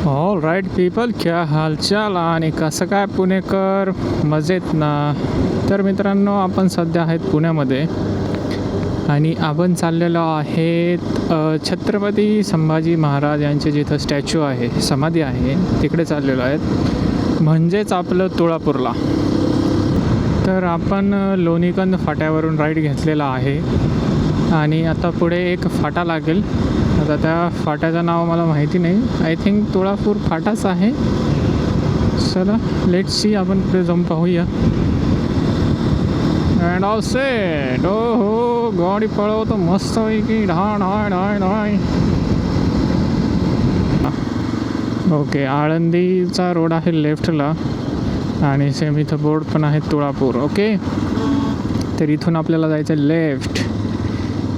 All right people, क्या हालचाल आणि कसं काय पुणेकर, मजेत ना? तर मित्रांनो, आपण सध्या आहेत पुण्यामध्ये आणि आपण चाललेलो आहेत छत्रपती संभाजी महाराज यांचे जिथं स्टॅच्यू आहे, समाधी आहे, तिकडे चाललेलो आहेत, म्हणजेच आपलं तुळापूरला. तर आपण लोणीकंद फाट्यावरून राईड घेतलेला आहे आणि आता पुढे एक फाटा लागेल. आता त्या फाट्याचं नाव मला माहिती नाही, आय थिंक तुळापूर फाटाच आहे. चला लेट सी, आपण पुढे जाऊन पाहूया. And all set. हो गाडी पळवतो मस्त पैकी, ढाय ढाय ढाय ढाय. ओके, आळंदीचा रोड आहे लेफ्टला आणि सेम इथं बोर्ड पण आहे तुळापूर. ओके, तर इथून आपल्याला जायचं लेफ्ट.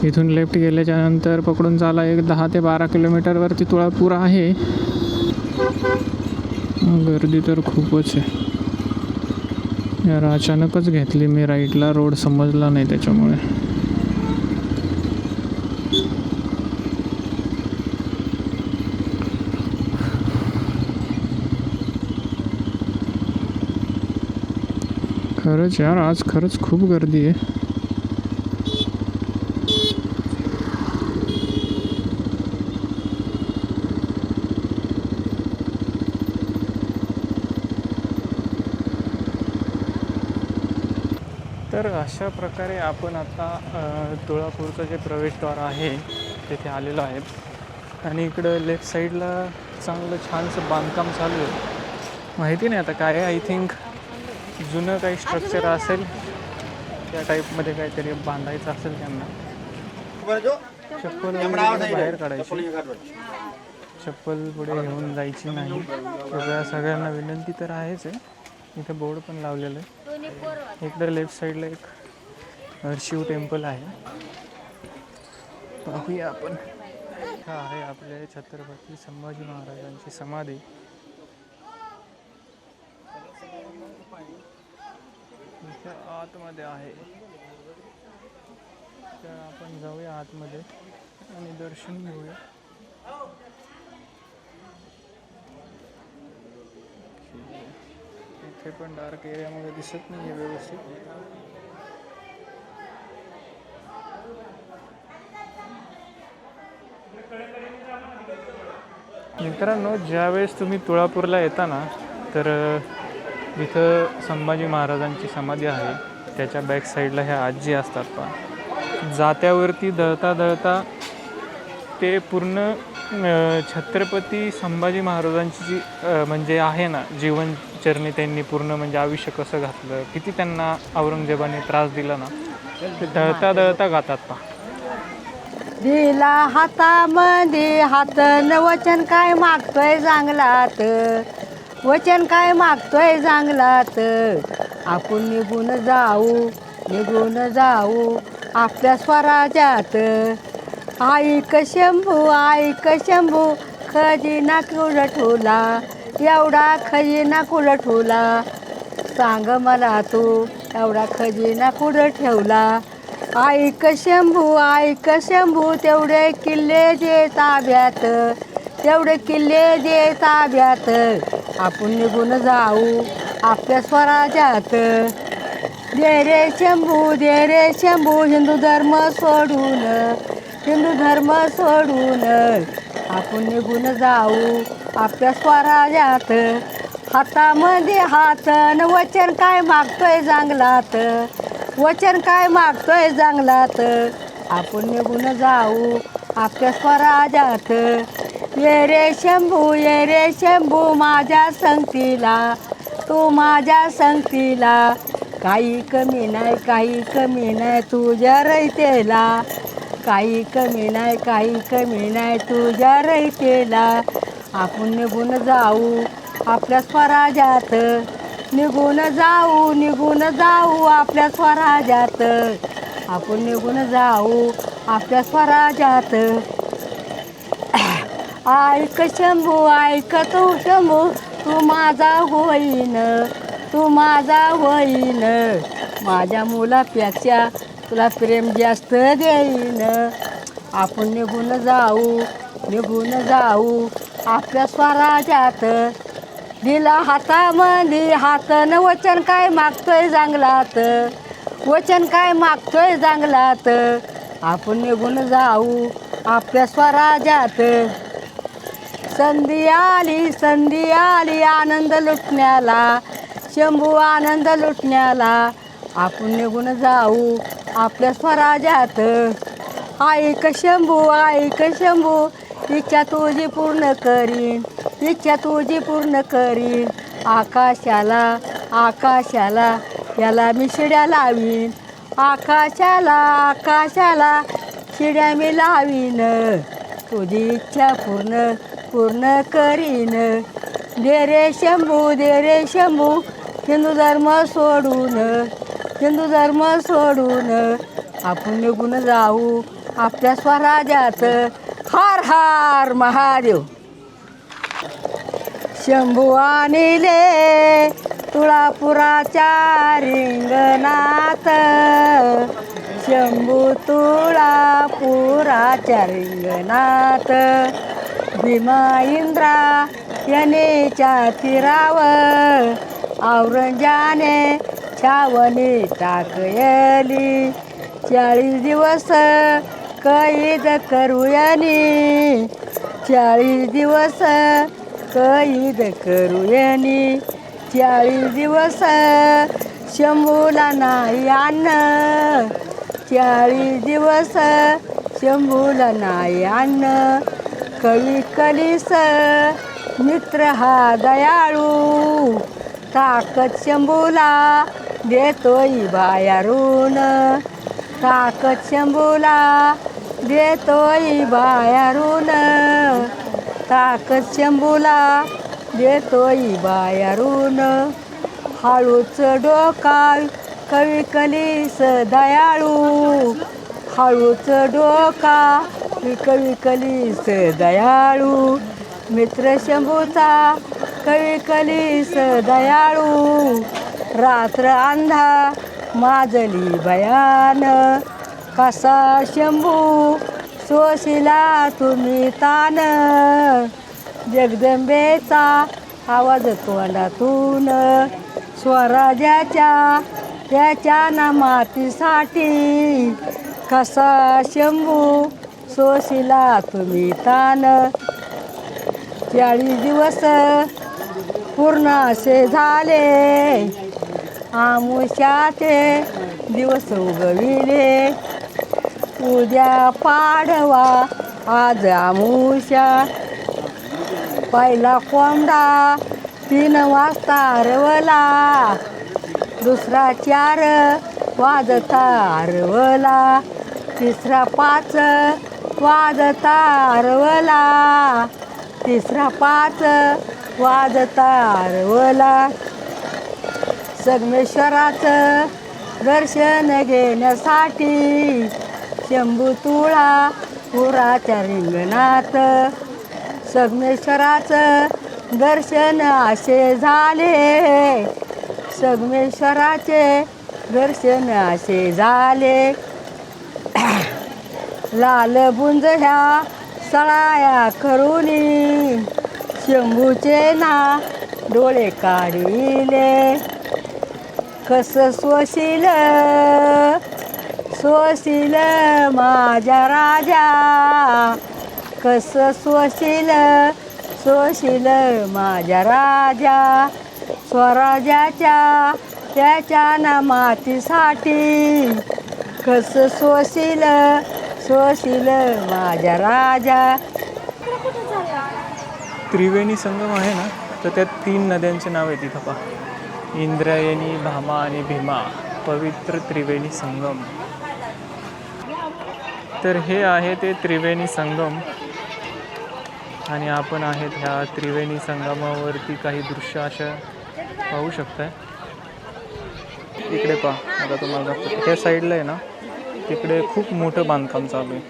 इथून लेफ्ट गेल्याच्या नंतर पकडून चाला एक 10 ते 12 किलोमीटरवरती तुळापूर आहे. गर्दी तर खूपच आहे यार. अचानकच घेतली मी राईटला, रोड समजला नाही त्याच्यामुळे. खरंच यार, आज खरंच खूप गर्दी आहे. तर अशा प्रकारे आपण आता तुळापूरचं जे प्रवेशद्वार आहे तिथे आलेलो आहेत आणि इकडं लेफ्ट साईडला चांगलं छानसं बांधकाम चालू आहे. माहिती नाही आता काय, आय थिंक जुनं काही स्ट्रक्चर असेल, त्या टाईपमध्ये काहीतरी बांधायचं असेल त्यांना. चप्पल बाहेर काढायची, चप्पल पुढे घेऊन जायची नाही. सगळ्यांना विनंती तर आहेच आहे. इथं बोर्ड पण लावलेलं आहे. इकडे लेफ्ट साईडला एक शिव टेम्पल आहे, पाहूया आपण. हा आहे आपले छत्रपती संभाजी महाराजांची समाधी. इथं आतमध्ये आहे, तर आपण जाऊया आतमध्ये आणि दर्शन घेऊया. इथे पण डार्क एरियामध्ये दिसत नाही आहे व्यवस्थित. मित्रांनो, ज्यावेळेस तुम्ही तुळापूरला येता ना, तर इथं संभाजी महाराजांची समाधी आहे, त्याच्या बॅक साईडला ह्या आजी असतात पहा. जात्यावरती दळता दळता ते पूर्ण छत्रपती संभाजी महाराजांची जी म्हणजे आहे ना जीवनचरणी, त्यांनी पूर्ण म्हणजे आयुष्य कसं घातलं, किती त्यांना औरंगजेबाने त्रास दिला ना, ते दळता दळता गातात पहा. दिला हातामध्ये हात न, वचन काय मागतोय चांगलात, वचन काय मागतोय चांगलात. आपण निघून जाऊ आपल्या स्वराज्यात. ऐक शंभू खजिना कुठं ठेवला, एवढा खजिना कुठं ठेवला. सांग मला तू एवढा खजिना कुठं ठेवला. ऐक शंभू तेवढे किल्ले दे ताब्यात, तेवढे किल्ले दे ताब्यात. आपण निघून जाऊ आपल्या स्वराज्यात. दे रे शंभू हिंदू धर्म सोडून आपण निघून जाऊ आपल्या स्वराज्यात. हातामध्ये हात न, वचन काय मागतोय चांगलात, वचन काय मागतोय चांगलात. आपण निघून जाऊ आपल्या स्वराज्यात. ये रे शंभू माझ्या संगतीला, तू माझ्या संगतीला. काही कमी नाही तुझ्या रयतेला, काही कमी नाही तुझ्या रयतेला. आपण निघून जाऊ आपल्या स्वराज्यात, निघून जाऊ आपल्या स्वराज्यात. आपण निघून जाऊ आपल्या स्वराज्यात. ऐक शंभू तू माझा होईन, माझ्या मुलापेक्षा तुला प्रेम जास्त देईन. आपण निघून जाऊ आपल्या स्वराज्यात. दिला हातामध्ये हातन वचन काय मागतोय जंगलात. वचन काय मागतोय जंगलात. आपण निघून जाऊ आपल्या स्वराज्यात. संधी आली आनंद लुटण्याला. शंभू आनंद लुटण्याला. आपण निघून जाऊ आपल्या स्वराज्यात. ऐक शंभू इच्छा तुझी पूर्ण करीन. इच्छा तुझी पूर्ण करीन. आकाशाला याला मी शिड्या लावीन. आकाशाला शिड्या मी लावीन. तुझी इच्छा पूर्ण करीन. दे रे शंभू हिंदू धर्म सोडून आपण निघून जाऊ आपल्या स्वराज्यात. हर हर महादेव. शंभू आणले तुळापुराच्या रिंगणात. शंभू तुळापुराच्या रिंगणात. भीमा इंद्रा यनेच्या तीरावर औरंजाने छावणी टाकली. 40 दिवस कैद करूयानी. 40 दिवस कैद करूयानी. 40 दिवस शंभूला नाही अन्न. 40 दिवस शंभूला नाही अन्न. कलीस मित्र हा दयाळू. ताकद शंभूला देतोय बायारून. ताकद शंभूला देतोय बायारून. ताकद शंभूला देतोय बायारून. हळूच डोका कवी कलीस दयाळू. हळूच डोका कवी कलीस दयाळू. मित्र शंभूचा कवी कलीस दयाळू. रात्र अंधा माजली भयान. कसा शंभू सोशिला तुम्ही तान. जगदंबेचा आवाज तोंडातून. स्वराज्याच्या त्याच्या नामातीसाठी. कसा शंभू सोशिला तुम्ही तान. 40 दिवस पूर्ण असे झाले. आमुष्याचे दिवस उगविले. उद्या पाडवा आज आमुष्या. पहिला कोंबडा 3 वाजता आरवला. दुसरा 4 वाजता आरवला. तिसरा 5 वाजता आरवला. तिसरा 5 वाजता आरवला. संगमेश्वराचं दर्शन घेण्यासाठी शंभू तुळापुराच्या रिंगणात. संगमेश्वराचं दर्शन असे झाले. संगमेश्वराचे दर्शन असे झाले. लाल बुंज ह्या सळाया करुनी. शंभूचे ना डोळे काढिले. कस सोशील माझ्या राजा. कस सोशील माझ्या राजा. स्वराज्याच्या त्याच्या नामातीसाठी. कस सोशील माझ्या राजा. त्रिवेणी संगम आहे ना, तर त्यात 3 नद्यांचे नाव आहे तिथं पहा. इंद्रायणी, भामा आणि भीमा. पवित्र त्रिवेणी संगम. तर हे आहे ते त्रिवेणी संगम. आणि आपण आहेत ह्या त्रिवेणी संगमावरती काही दृश्य अशा पाहू शकताय. इकडे पहा, आता तुम्हाला ह्या साईडला आहे ना, तिकडे खूप मोठं बांधकाम चालू आहे.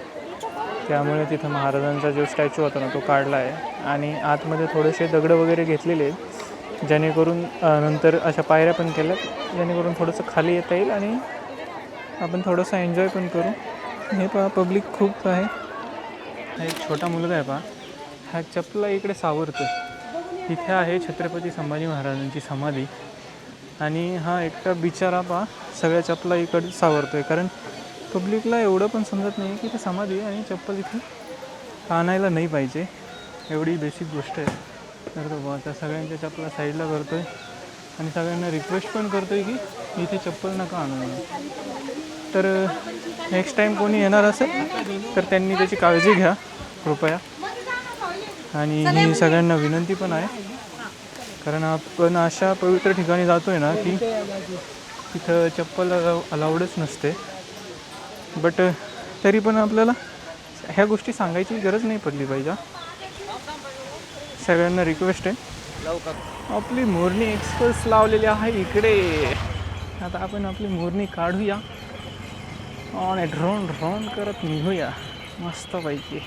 त्यामुळे तिथं महाराजांचा जो स्टॅच्यू होता ना, तो काढला आहे. आणि आतमध्ये थोडेसे दगड वगैरे घेतलेले आहेत, जेणेकरून नंतर अशा पायऱ्या पण केल्यात, जेणेकरून थोडंसं खाली येता येईल आणि आपण थोडंसं एन्जॉय पण करू. हे पहा, पब्लिक खूप आहे. हा एक छोटा मुलगा आहे पहा, ह्या चपला इकडे सावरतो. इथे आहे छत्रपती संभाजी महाराजांची समाधी आणि हा एकटा बिचारा पा सगळ्या चपला इकडे सावरतोय. कारण पब्लिकला एवढं पण समजत नाही की ते समाधी आणि चप्पल इथे आणायला नाही पाहिजे, एवढी बेसिक गोष्ट आहे. तर तो आता सगळ्यांच्या चपला साईडला करतो आहे आणि सगळ्यांना रिक्वेस्ट पण करतो आहे की इथे चप्पल नका आणू म्हणून. तर नेक्स्ट टाईम कोणी येणार असेल तर त्यांनी त्याची काळजी घ्या कृपया. आणि ही सगळ्यांना विनंती पण आहे, कारण आपण अशा पवित्र ठिकाणी जातो आहे ना की तिथं चप्पल अलाउडच नसते. बट तरी पण आपल्याला ह्या गोष्टी सांगायची गरज नाही पडली पाहिजे. सगळ्यांना रिक्वेस्ट आहे. आपली मोरणी एक्सप्रेस लावलेली आहे इकडे. आता आपण आपली मोरणी काढूया आणि ड्रोन करत निघूया मस्तपैकी.